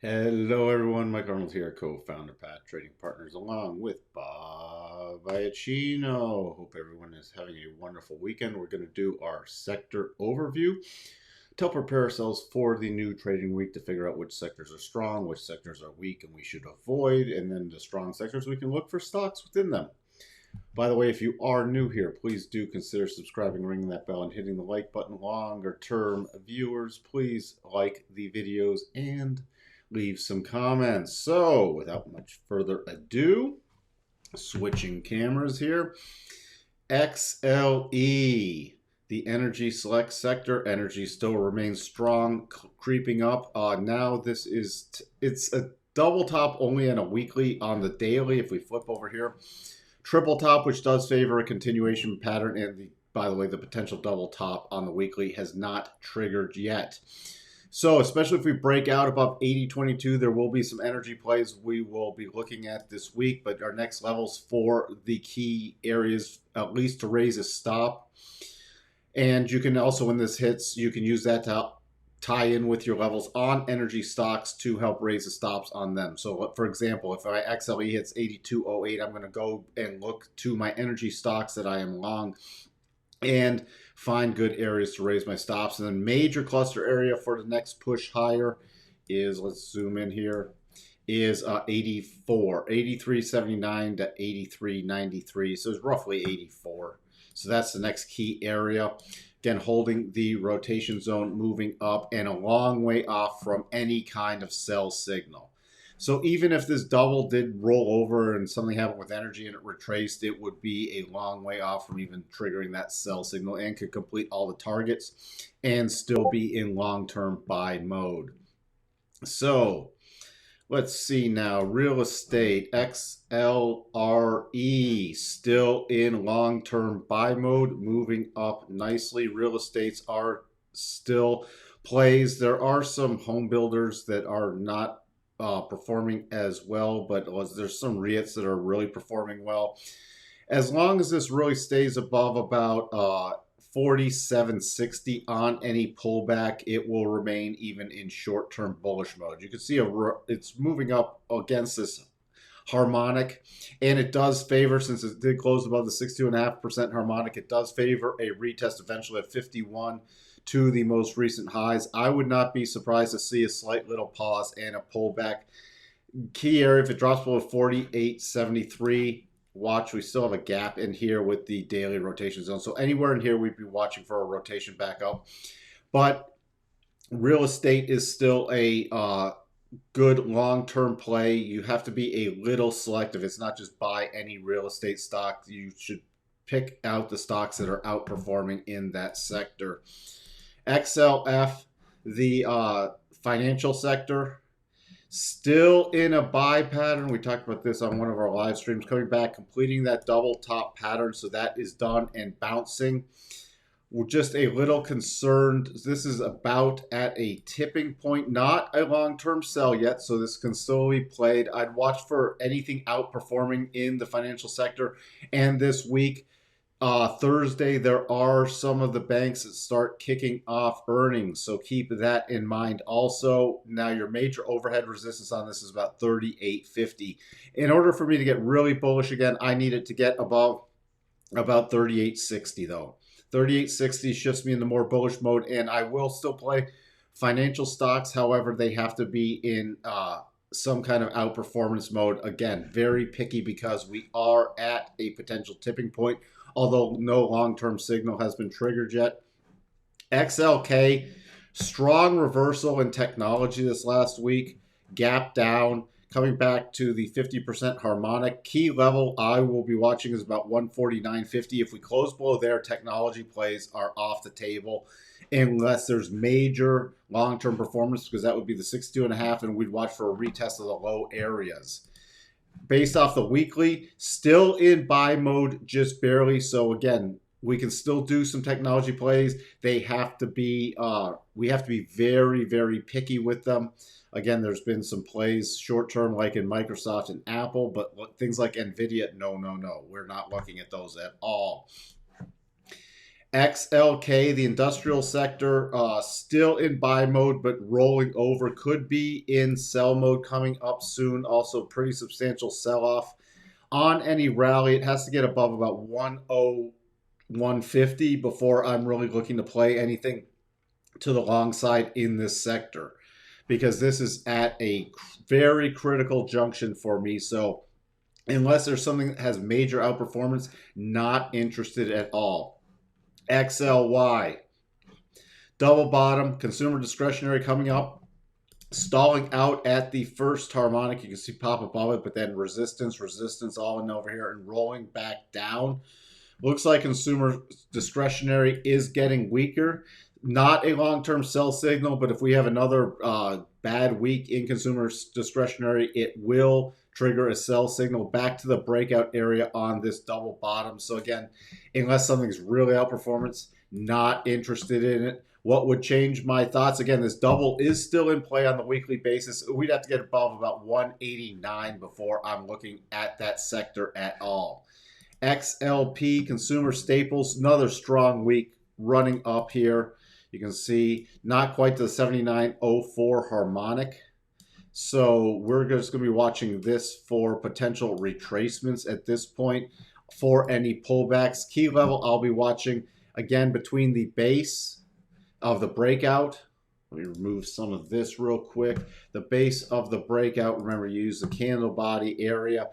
Hello everyone, Mike Arnold here, co-founder, Pat Trading Partners, along with Bob Viacino. Hope everyone is having a wonderful weekend. We're going to do our sector overview to help prepare ourselves for the new trading week, to figure out which sectors are strong, which sectors are weak and we should avoid, and then the strong sectors we can look for stocks within them. By the way, if you are new here, please do consider subscribing, ringing that bell, and hitting the like button. Longer term viewers, please like the videos and leave some comments. So without much further ado, switching cameras here. XLE, the energy select sector. Energy still remains strong, creeping up. Now this is, it's a double top only on a weekly. On the daily, if we flip over here, triple top, which does favor a continuation pattern, and by the way, the potential double top on the weekly has not triggered yet. So especially if we break out above 80.22, there will be some energy plays we will be looking at this week, but our next levels for the key areas, at least to raise a stop. And you can also, when this hits, you can use that to tie in with your levels on energy stocks to help raise the stops on them. So for example, if my XLE hits 82.08, I'm going to go and look to my energy stocks that I am long and find good areas to raise my stops. And then major cluster area for the next push higher is, let's zoom in here, is 83.79 to 83.93. So it's roughly 84. So that's the next key area. Again, holding the rotation zone, moving up and a long way off from any kind of sell signal. So even if this double did roll over and something happened with energy and it retraced, it would be a long way off from even triggering that sell signal and could complete all the targets and still be in long-term buy mode. So let's see now, real estate, XLRE, still in long-term buy mode, moving up nicely. Real estates are still plays. There are some home builders that are not performing as well, but there's some REITs that are really performing well. As long as this really stays above about 47.60 on any pullback, it will remain even in short-term bullish mode. You can see it's moving up against this harmonic, and it does favor, since it did close above the 62.5% harmonic, it does favor a retest eventually at 51 to the most recent highs. I would not be surprised to see a slight little pause and a pullback. Key area, if it drops below 48.73, watch, we still have a gap in here with the daily rotation zone. So anywhere in here, we'd be watching for a rotation back up. But real estate is still a good long-term play. You have to be a little selective. It's not just buy any real estate stock. You should pick out the stocks that are outperforming in that sector. XLF, the financial sector, still in a buy pattern. We talked about this on one of our live streams, coming back, completing that double top pattern. So that is done and bouncing. We're just a little concerned. This is about at a tipping point, not a long-term sell yet, so this can still be played. I'd watch for anything outperforming in the financial sector. And this week, Thursday, there are some of the banks that start kicking off earnings, so keep that in mind also. Now, your major overhead resistance on this is about 38.50. In order for me to get really bullish again, I need it to get above about 38.60 though. 38.60 shifts me in the more bullish mode, and I will still play financial stocks. However, they have to be in some kind of outperformance mode. Again, very picky because we are at a potential tipping point, although no long-term signal has been triggered yet. XLK, strong reversal in technology this last week, gap down, coming back to the 50% harmonic. Key level I will be watching is about 149.50. If we close below there, technology plays are off the table unless there's major long-term performance, because that would be the 62.5, and we'd watch for a retest of the low areas. Based off the weekly, still in buy mode, just barely. So again, we can still do some technology plays. They have to be, we have to be very, very picky with them. Again, there's been some plays short-term like in Microsoft and Apple, but things like NVIDIA, no. We're not looking at those at all. XLK, the industrial sector, still in buy mode, but rolling over. Could be in sell mode coming up soon. Also, pretty substantial sell-off. On any rally, it has to get above about 10150 before I'm really looking to play anything to the long side in this sector, because this is at a very critical junction for me. So unless there's something that has major outperformance, not interested at all. XLY, double bottom, consumer discretionary coming up, stalling out at the first harmonic. You can see pop above it, but then resistance all in over here and rolling back down. Looks like consumer discretionary is getting weaker. Not a long-term sell signal, but if we have another bad week in consumer discretionary, it will trigger a sell signal back to the breakout area on this double bottom. So again, unless something's really outperformance, not interested in it. What would change my thoughts? Again, this double is still in play on the weekly basis. We'd have to get above about 189 before I'm looking at that sector at all. Xlp Consumer Staples, another strong week running up here. You can see not quite to the 79.04 harmonic. So we're just going to be watching this for potential retracements at this point for any pullbacks. Key level I'll be watching, again, between the base of the breakout. Let me remove some of this real quick. The base of the breakout, remember, you use the candle body area.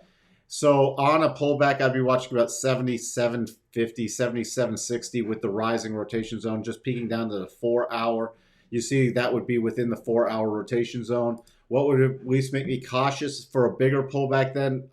So on a pullback, I'd be watching about 77.50, 77.60 with the rising rotation zone, just peeking down to the 4 hour. You see that would be within the 4 hour rotation zone. What would at least make me cautious for a bigger pullback then,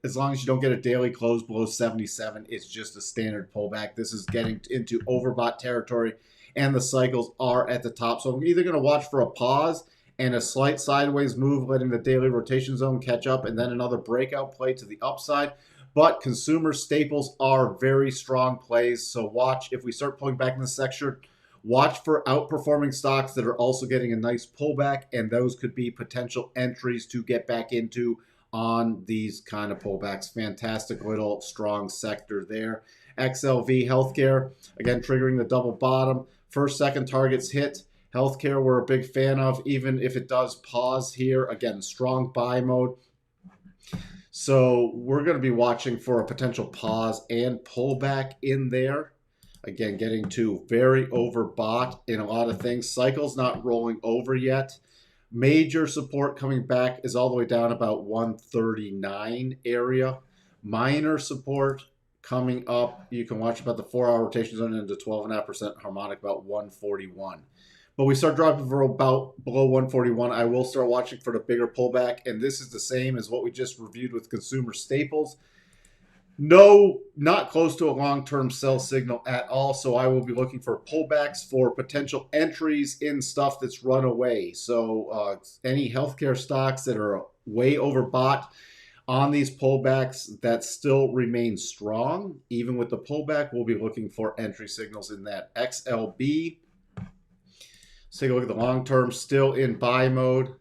as long as you don't get a daily close below 77, it's just a standard pullback. This is getting into overbought territory, and the cycles are at the top. So I'm either going to watch for a pause and a slight sideways move, letting the daily rotation zone catch up, and then another breakout play to the upside. But consumer staples are very strong plays, so watch. If we start pulling back in this sector, watch for outperforming stocks that are also getting a nice pullback, and those could be potential entries to get back into on these kind of pullbacks. Fantastic little strong sector there. XLV Healthcare, again, triggering the double bottom. First, second targets hit. Healthcare we're a big fan of, even if it does pause here. Again, strong buy mode. So we're going to be watching for a potential pause and pullback in there. Again, getting to very overbought in a lot of things. Cycle's not rolling over yet. Major support coming back is all the way down about 139 area. Minor support coming up. You can watch about the 4 hour rotation zone into 12.5% harmonic, about 141. But we start dropping for about below 141. I will start watching for the bigger pullback. And this is the same as what we just reviewed with consumer staples. No, not close to a long-term sell signal at all. So I will be looking for pullbacks for potential entries in stuff that's run away. So any healthcare stocks that are way overbought on these pullbacks that still remain strong, even with the pullback, we'll be looking for entry signals in that. XLB. Let's take a look at the long term, still in buy mode.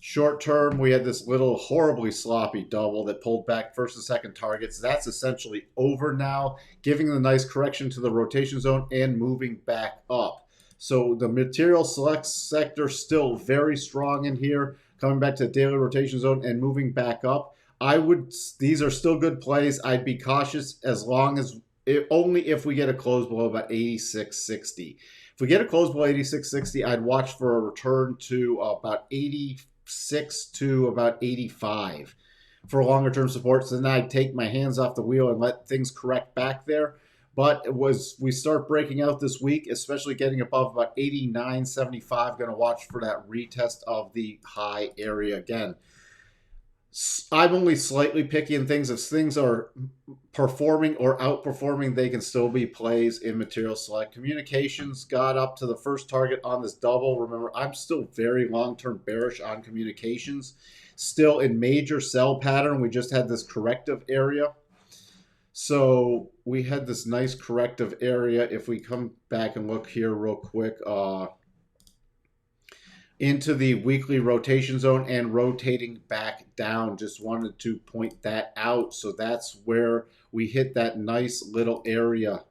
Short term, we had this little horribly sloppy double that pulled back first and second targets. That's essentially over now, giving a nice correction to the rotation zone and moving back up. So the material select sector still very strong in here, coming back to the daily rotation zone and moving back up. These are still good plays. I'd be cautious as long as, only if we get a close below about 86.60. If we get a close below 86.60, I'd watch for a return to about 86 to about 85 for longer term support. So then I'd take my hands off the wheel and let things correct back there. But we start breaking out this week, especially getting above about 89.75. Going to watch for that retest of the high area again. I'm only slightly picky in things. If things are performing or outperforming, they can still be plays in material select. Communications got up to the first target on this double. Remember, I'm still very long-term bearish on communications. Still in major sell pattern. We just had this corrective area. So we had this nice corrective area. If we come back and look here real quick, into the weekly rotation zone and rotating back down. Just wanted to point that out. So that's where we hit that nice little area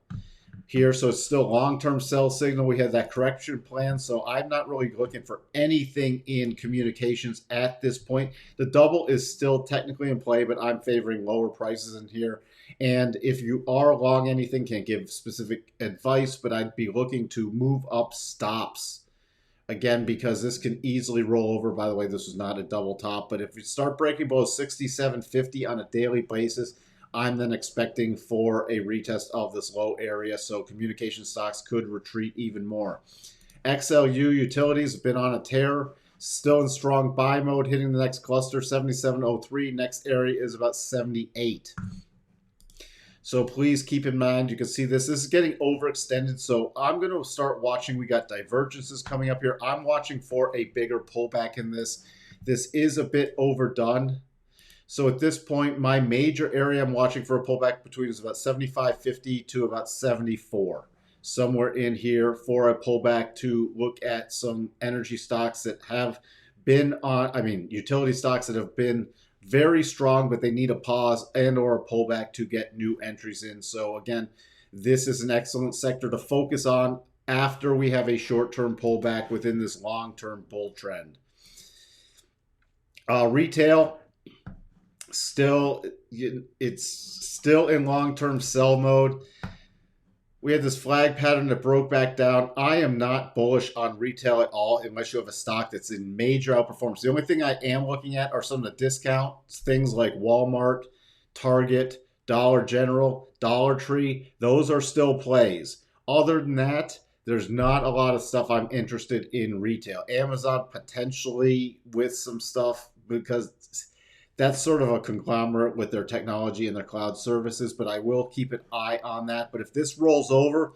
here. So it's still long-term sell signal. We had that correction plan. So I'm not really looking for anything in communications at this point. The double is still technically in play, but I'm favoring lower prices in here. And if you are long anything, can't give specific advice, but I'd be looking to move up stops. Again, because this can easily roll over. By the way, this is not a double top, but if you start breaking below 67.50 on a daily basis, I'm then expecting for a retest of this low area, so communication stocks could retreat even more. XLU utilities have been on a tear, still in strong buy mode, hitting the next cluster, 77.03. Next area is about 78. So please keep in mind, you can see this is getting overextended. So I'm going to start watching. We got divergences coming up here. I'm watching for a bigger pullback in this. This is a bit overdone. So at this point, my major area I'm watching for a pullback between is about 75.50 to about 74. Somewhere in here for a pullback to look at some energy stocks that have been on, utility stocks that have been very strong, but they need a pause and or a pullback to get new entries in. So again, this is an excellent sector to focus on after we have a short-term pullback within this long-term bull trend. Retail, it's still in long-term sell mode. We had this flag pattern that broke back down. I am not bullish on retail at all unless you have a stock that's in major outperformance. The only thing I am looking at are some of the discounts, things like Walmart, Target, Dollar General, Dollar Tree. Those are still plays. Other than that, there's not a lot of stuff I'm interested in retail. Amazon potentially with some stuff because that's sort of a conglomerate with their technology and their cloud services, but I will keep an eye on that. But if this rolls over,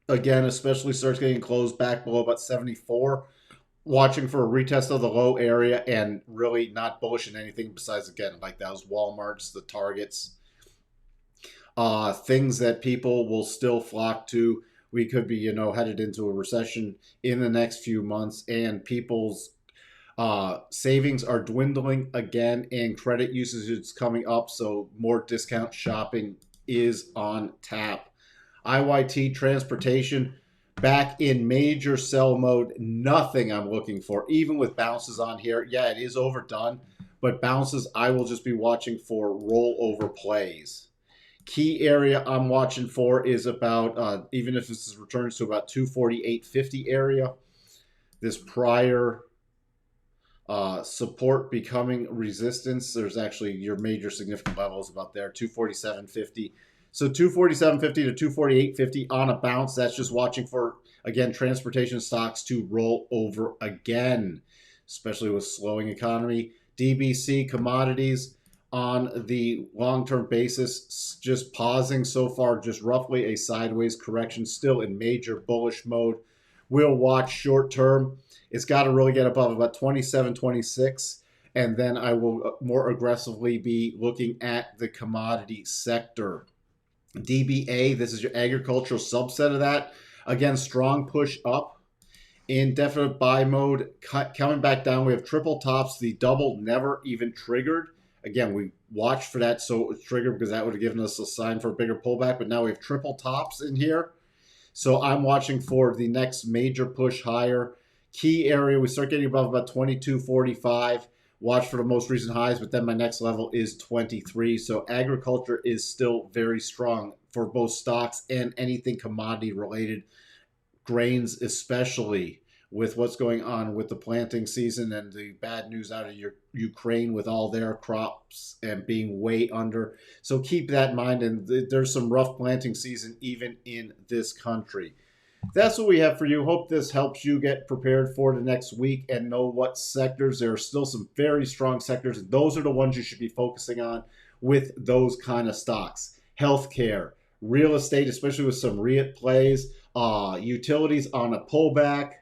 again, especially starts getting closed back below about 74, watching for a retest of the low area and really not bullish in anything besides, again, like those Walmarts, the Targets, things that people will still flock to. We could be, headed into a recession in the next few months, and people's savings are dwindling again, and credit usage is coming up, so more discount shopping is on tap. IYT transportation back in major sell mode. Nothing I'm looking for, even with bounces on here. Yeah, it is overdone, but bounces I will just be watching for rollover plays. Key area I'm watching for is about, even if this returns to about 248.50 area, this prior support becoming resistance. There's actually your major significant levels about there, 247.50. So 247.50 to 248.50 on a bounce. That's just watching for, again, transportation stocks to roll over again, especially with slowing economy. DBC commodities on the long-term basis, just pausing so far, just roughly a sideways correction, still in major bullish mode. We'll watch short-term. It's got to really get above about 27.26, and then I will more aggressively be looking at the commodity sector. DBA, this is your agricultural subset of that. Again, strong push up in definite buy mode. Coming back down, we have triple tops. The double never even triggered. Again, we watched for that, so it was triggered because that would have given us a sign for a bigger pullback, but now we have triple tops in here. So I'm watching for the next major push higher. Key area, we start getting above about 22.45. Watch for the most recent highs, but then my next level is 23. So agriculture is still very strong for both stocks and anything commodity related. Grains especially, with what's going on with the planting season and the bad news out of Ukraine with all their crops and being way under. So keep that in mind, and there's some rough planting season even in this country. That's what we have for you. Hope this helps you get prepared for the next week and know what sectors. There are still some very strong sectors, and those are the ones you should be focusing on with those kind of stocks. Healthcare, real estate, especially with some REIT plays, utilities on a pullback.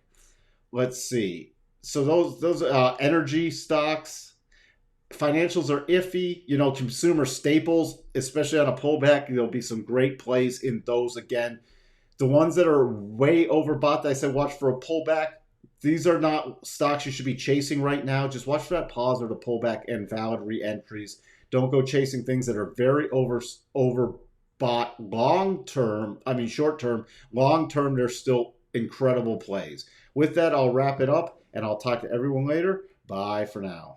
Let's see. So those energy stocks, financials are iffy. Consumer staples, especially on a pullback, there'll be some great plays in those again. The ones that are way overbought that I said watch for a pullback, these are not stocks you should be chasing right now. Just watch for that pause or the pullback and valid re-entries. Don't go chasing things that are very overbought But short term, long term, there's still incredible plays. With that, I'll wrap it up and I'll talk to everyone later. Bye for now.